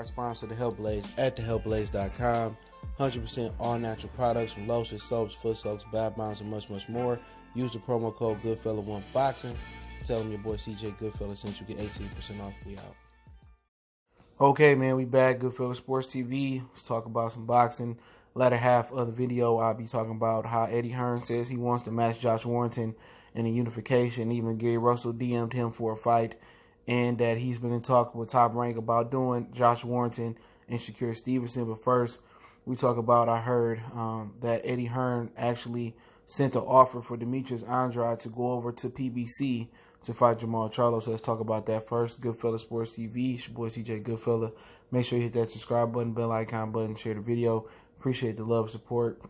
sponsor, The Health Blaze, at thehealthblaze.com. 100% all natural products from lotions, soaps, foot soaks, bath bombs, and much, much more. Use the promo code Goodfella1Boxing. Tell them your boy CJ Goodfella sent you, get 18% off. We out. Okay, man, we back. Goodfella Sports TV. Let's talk about some boxing. Latter half of the video, I'll be talking about how Eddie Hearn says he wants to match Josh Warrington in a unification. Even Gary Russell DM'd him for a fight, and that he's been in talk with Top Rank about doing Josh Warrington and Stevenson. But first, we talk about, I heard that Eddie Hearn actually sent an offer for Demetrius Andrade to go over to PBC to fight Jermall Charlo. So let's talk about that first. Goodfella Sports TV. It's your boy CJ Goodfella. Make sure you hit that subscribe button, bell icon button, share the video. Appreciate the love, support.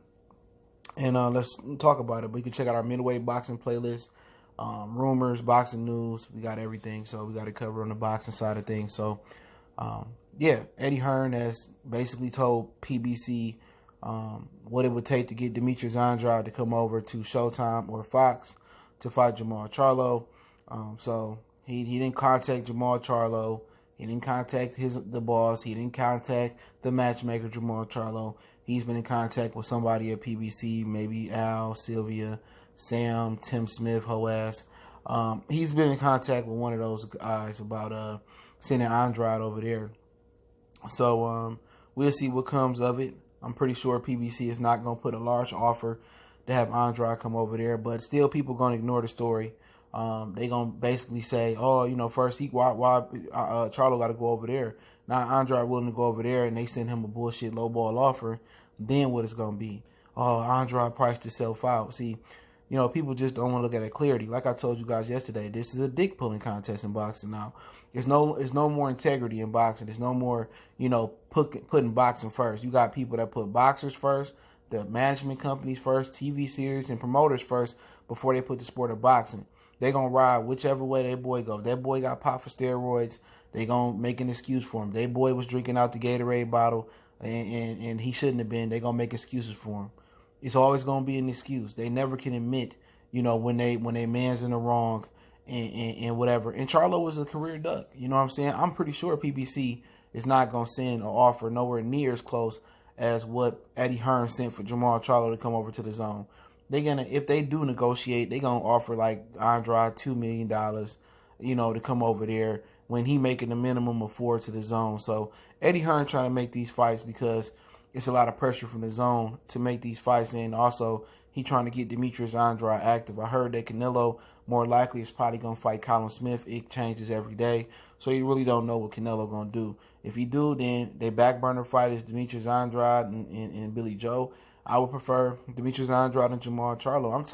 And let's talk about it. But you can check out our middleweight boxing playlist, rumors, boxing news. We got everything. So we got it covered on the boxing side of things. So, yeah, Eddie Hearn has basically told PBC what it would take to get Demetrius Andrade to come over to Showtime or Fox to fight Jermall Charlo. So he didn't contact Jermall Charlo. He didn't contact the boss. He didn't contact the matchmaker, Jermall Charlo. He's been in contact with somebody at PBC, maybe Al, Sylvia, Sam, Tim Smith, Hoas. He's been in contact with one of those guys about sending Andrade over there. So we'll see what comes of it. I'm pretty sure PBC is not going to put a large offer to have Andrade come over there, but still people going to ignore the story. They going to basically say, oh, you know, first, why Charlo got to go over there. Now Andrade willing to go over there and they send him a bullshit lowball offer. Then what it's going to be? Oh, Andrade priced himself out. See, you know, people just don't want to look at it clearly. Like I told you guys yesterday, this is a dick pulling contest in boxing now. There's no more integrity in boxing. There's no more, you know, putting boxing first. You got people that put boxers first, the management companies first, TV series and promoters first before they put the sport of boxing. They're going to ride whichever way their boy goes. That boy got popped for steroids. They're going to make an excuse for him. Their boy was drinking out the Gatorade bottle and he shouldn't have been. They're going to make excuses for him. It's always going to be an excuse. They never can admit, you know, when they man's in the wrong and whatever. And Charlo was a career duck. You know what I'm saying? I'm pretty sure PBC is not going to send an offer nowhere near as close as what Eddie Hearn sent for Jermall Charlo to come over to the zone. They're going to, if they do negotiate, they're going to offer like Andrade $2 million, you know, to come over there when he making a minimum of 4 to the zone. So Eddie Hearn trying to make these fights because it's a lot of pressure from the zone to make these fights. And also he trying to get Demetrius Andrade active. I heard that Canelo more likely is probably going to fight Colin Smith. It changes every day. So you really don't know what Canelo going to do. If he do, then they back burner fight is Demetrius Andrade and Billy Joe. I would prefer Demetrius Andrade and Jermall Charlo. I'm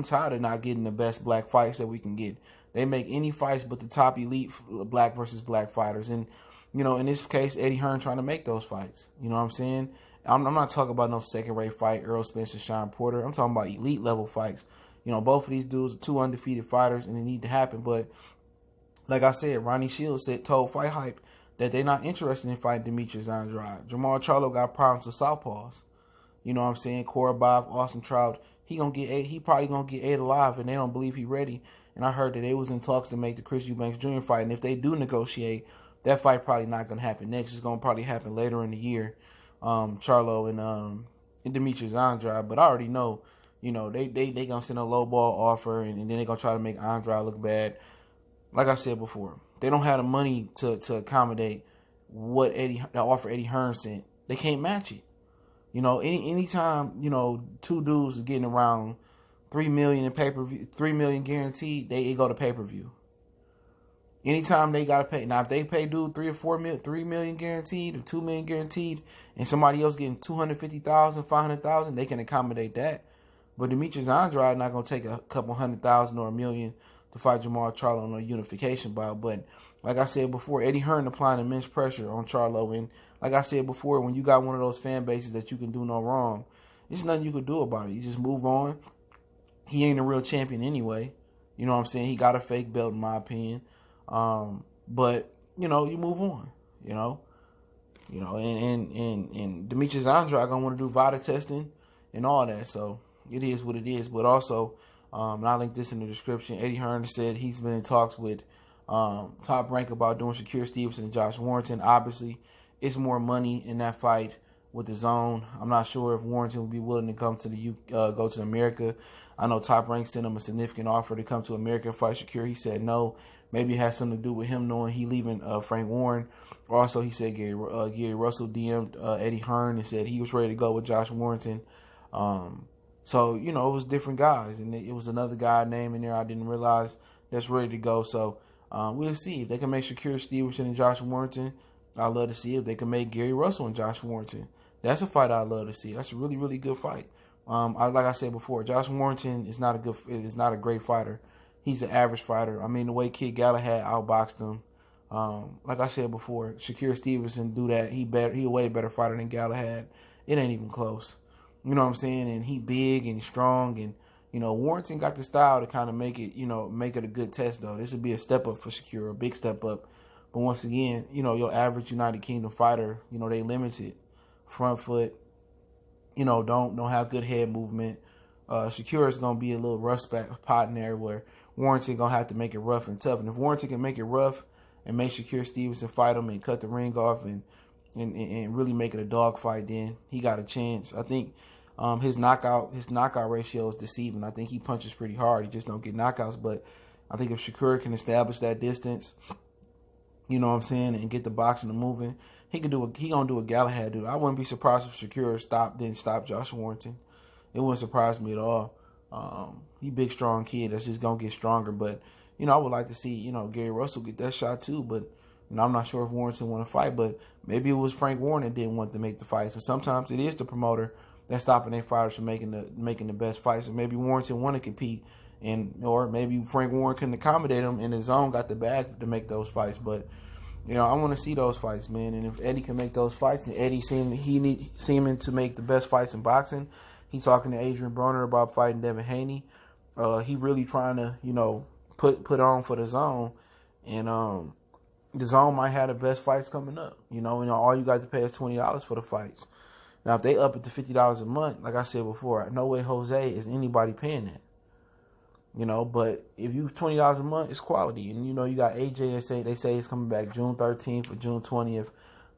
tired of not getting the best black fights that we can get. They make any fights but the top elite black versus black fighters. And, you know, in this case, Eddie Hearn trying to make those fights. You know what I'm saying? I'm not talking about no second-rate fight, Earl Spence and Sean Porter. I'm talking about elite-level fights. You know, both of these dudes are 2 undefeated fighters, and they need to happen. But, like I said, Ronnie Shields told Fight Hype that they're not interested in fighting Demetrius Andrade. Jermall Charlo got problems with southpaws. You know what I'm saying? Korobov, Austin Trout, he probably gonna get 8 alive, and they don't believe he ready. And I heard that they was in talks to make the Chris Eubanks Jr. fight, and if they do negotiate, that fight probably not gonna happen next. It's gonna probably happen later in the year. Charlo and Demetrius Andrade, but I already know, you know, they gonna send a low ball offer, and then they gonna try to make Andrade look bad. Like I said before, they don't have the money to accommodate what the offer Eddie Hearn sent. They can't match it. You know, anytime, you know, 2 dudes is getting around $3 million in pay-per-view, $3 million guaranteed, they go to pay-per-view. Anytime they gotta pay. Now, if they pay dude $3 million guaranteed or $2 million guaranteed, and somebody else getting $250,000, $500,000, they can accommodate that. But Demetrius Andrade not gonna take a couple $100,000 or $1 million to fight Jermall Charlo on a unification bout. But like I said before, Eddie Hearn applying immense pressure on Charlo. And like I said before, when you got one of those fan bases that you can do no wrong, there's nothing you can do about it. You just move on. He ain't a real champion anyway. You know what I'm saying? He got a fake belt in my opinion. But, you know, you move on, you know, and Demetrius Andrade gonna want to do VADA testing and all that. So it is what it is. But also, and I'll link this in the description, Eddie Hearn said he's been in talks with Top Rank about doing Shakur Stevenson and Josh Warrington. Obviously, it's more money in that fight with the zone. I'm not sure if Warrington would be willing to come to the go to America. I know Top Rank sent him a significant offer to come to America and fight Shakur. He said no. Maybe it has something to do with him knowing he leaving Frank Warren. Also, he said Gary Russell DM'd Eddie Hearn and said he was ready to go with Josh Warrington. So, it was different guys. And it was another guy name in there I didn't realize that's ready to go. So, we'll see. If they can make Shakur Stevenson and Josh Warrington, I'd love to see. If they can make Gary Russell and Josh Warrington, that's a fight I'd love to see. That's a really, really good fight. Like I said before, Josh Warrington is not a great fighter. He's an average fighter. I mean, the way Kid Galahad outboxed him, like I said before, Shakur Stevenson do that. He a way better fighter than Galahad. It ain't even close. You know what I'm saying? And he big and strong, and Warrington got the style to kind of make it a good test though. This would be a step up for Shakur, a big step up. But once again, your average United Kingdom fighter, they limited front foot. Don't have good head movement. Shakur is gonna be a little rough spot in there where Warrington gonna have to make it rough and tough. And if Warrington can make it rough and make Shakur Stevenson fight him and cut the ring off and really make it a dog fight, then he got a chance. I think his knockout ratio is deceiving. I think he punches pretty hard. He just don't get knockouts. But I think if Shakur can establish that distance, and get the boxing and moving, he gonna do what Galahad do. I wouldn't be surprised if Shakur didn't stop Josh Warrington. It wouldn't surprise me at all. He big, strong kid that's just going to get stronger. But, I would like to see, Gary Russell get that shot too. But, I'm not sure if Warrington want to fight. But maybe it was Frank Warren that didn't want to make the fights. And sometimes it is the promoter that's stopping their fighters from making the best fights. And maybe Warrington want to compete. Or maybe Frank Warren couldn't accommodate him and his zone got the bag to make those fights. But, I want to see those fights, man. And if Eddie can make those fights, and Eddie seeming to make the best fights in boxing, he's talking to Adrian Broner about fighting Devin Haney. He really trying to, put on for the zone. And the zone might have the best fights coming up. All you got to pay is $20 for the fights. Now, if they up it to $50 a month, like I said before, no way Jose is anybody paying that. But if you $20 a month, it's quality. And, you got AJ, they say it's coming back June 13th or June 20th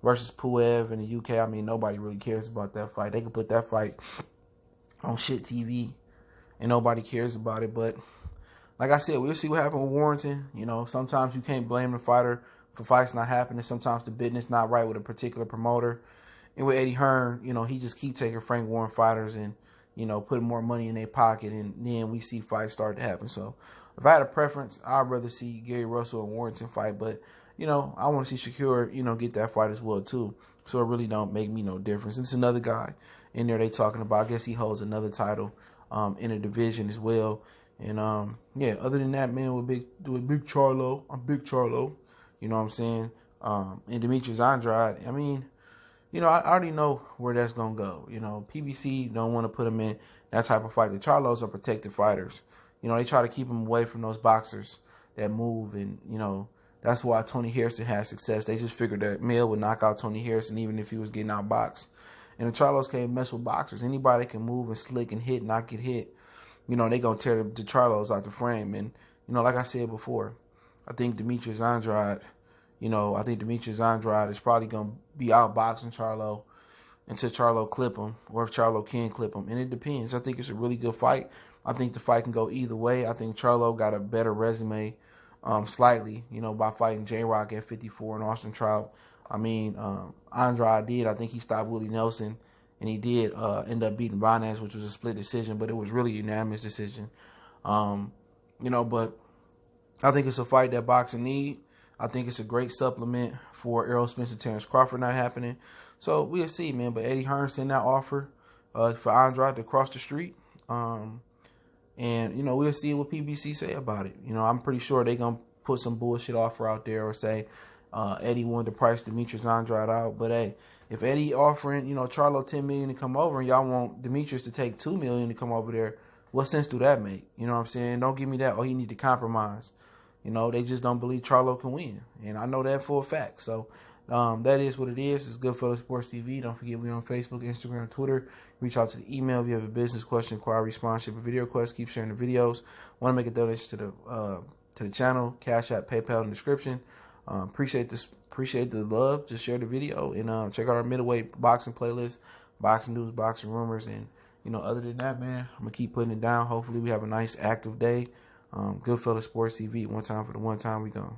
versus Puev in the UK. I mean, nobody really cares about that fight. They could put that fight on shit TV and nobody cares about it. But like I said, we'll see what happens with Warrington. Sometimes you can't blame the fighter for fights not happening. Sometimes the business not right with a particular promoter. And with Eddie Hearn, he just keep taking Frank Warren fighters and putting more money in their pocket, and then we see fights start to happen. So if I had a preference, I'd rather see Gary Russell and Warrington fight. But I want to see Shakur get that fight as well too. So it really don't make me no difference. It's another guy in there they talking about. I guess he holds another title in a division as well. And other than that, man, with big Charlo, I'm big Charlo. You know what I'm saying? And Demetrius Andrade. I mean, I already know where that's gonna go. PBC don't want to put him in that type of fight. The Charlos are protected fighters. They try to keep him away from those boxers that move, and that's why Tony Harrison had success. They just figured that Mill would knock out Tony Harrison even if he was getting outboxed. And the Charlos can't mess with boxers. Anybody can move and slick and hit, not get hit. They gonna tear the Charlos out the frame. And like I said before, I think Demetrius Andrade. Is probably going to be outboxing Charlo until Charlo clip him, or if Charlo can clip him. And it depends. I think it's a really good fight. I think the fight can go either way. I think Charlo got a better resume slightly, by fighting J-Rock at 54 and Austin Trout. I mean, Andrade did. I think he stopped Willie Nelson, and he did end up beating Bonaz, which was a split decision, but it was really a unanimous decision. But I think it's a fight that boxing need. I think it's a great supplement for Errol Spence and Terrence Crawford not happening. So we'll see, man. But Eddie Hearn sent that offer for Andrade to cross the street. And, we'll see what PBC say about it. I'm pretty sure they're going to put some bullshit offer out there or say Eddie wanted to price Demetrius Andrade out. But, hey, if Eddie offering, Charlo $10 million to come over and y'all want Demetrius to take $2 million to come over there, what sense do that make? You know what I'm saying? Don't give me that. Oh, he need to compromise. They just don't believe Charlo can win. And I know that for a fact. So that is what it is. It's Goodfellas Sports TV. Don't forget we on Facebook, Instagram, Twitter. Reach out to the email if you have a business question, inquiry, sponsorship, or video request. Keep sharing the videos. Want to make a donation to the to the channel. Cash App, PayPal in the description. Appreciate the love. Just share the video and check out our middleweight boxing playlist, boxing news, boxing rumors, and other than that, man, I'm gonna keep putting it down. Hopefully, we have a nice active day. Goodfellas Sports TV. One time for the one time we go.